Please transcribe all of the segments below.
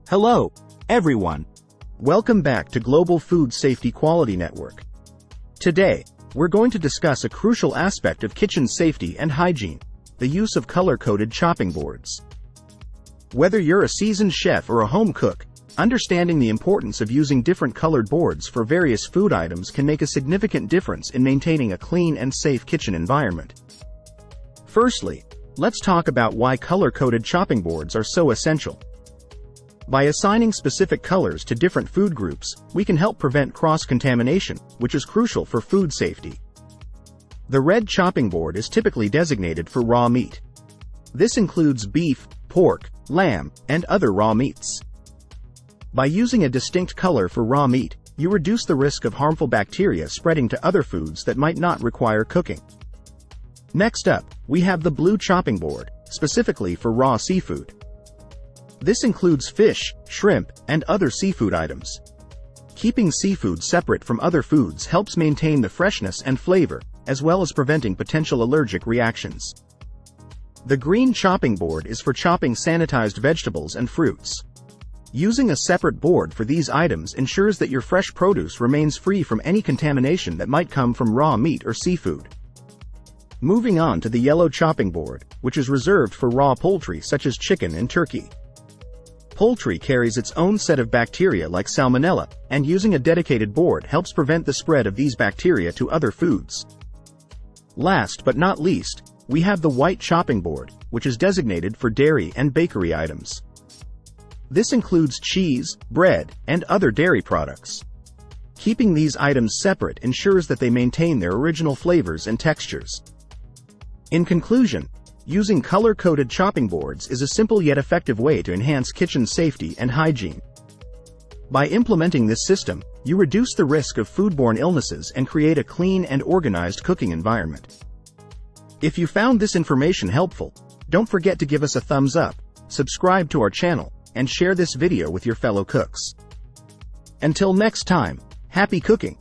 Hello, everyone. Welcome back to Global Food Safety Quality Network. Today, we're going to discuss a crucial aspect of kitchen safety and hygiene, the use of color-coded chopping boards. Whether you're a seasoned chef or a home cook, understanding the importance of using different colored boards for various food items can make a significant difference in maintaining a clean and safe kitchen environment. Firstly, let's talk about why color-coded chopping boards are so essential. By assigning specific colors to different food groups, we can help prevent cross-contamination, which is crucial for food safety. The red chopping board is typically designated for raw meat. This includes beef, pork, lamb, and other raw meats. By using a distinct color for raw meat, you reduce the risk of harmful bacteria spreading to other foods that might not require cooking. Next up, we have the blue chopping board, specifically for raw seafood. This includes fish, shrimp, and other seafood items. Keeping seafood separate from other foods helps maintain the freshness and flavor, as well as preventing potential allergic reactions. The green chopping board is for chopping sanitized vegetables and fruits. Using a separate board for these items ensures that your fresh produce remains free from any contamination that might come from raw meat or seafood. Moving on to the yellow chopping board, which is reserved for raw poultry such as chicken and turkey. Poultry carries its own set of bacteria like salmonella, and using a dedicated board helps prevent the spread of these bacteria to other foods. Last but not least, we have the white chopping board, which is designated for dairy and bakery items. This includes cheese, bread, and other dairy products. Keeping these items separate ensures that they maintain their original flavors and textures. In conclusion, using color-coded chopping boards is a simple yet effective way to enhance kitchen safety and hygiene. By implementing this system, you reduce the risk of foodborne illnesses and create a clean and organized cooking environment. If you found this information helpful, don't forget to give us a thumbs up, subscribe to our channel, and share this video with your fellow cooks. Until next time, happy cooking!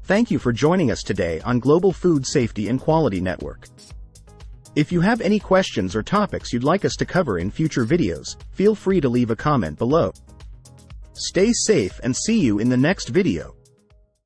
Thank you for joining us today on Global Food Safety and Quality Network. If you have any questions or topics you'd like us to cover in future videos, feel free to leave a comment below. Stay safe and see you in the next video.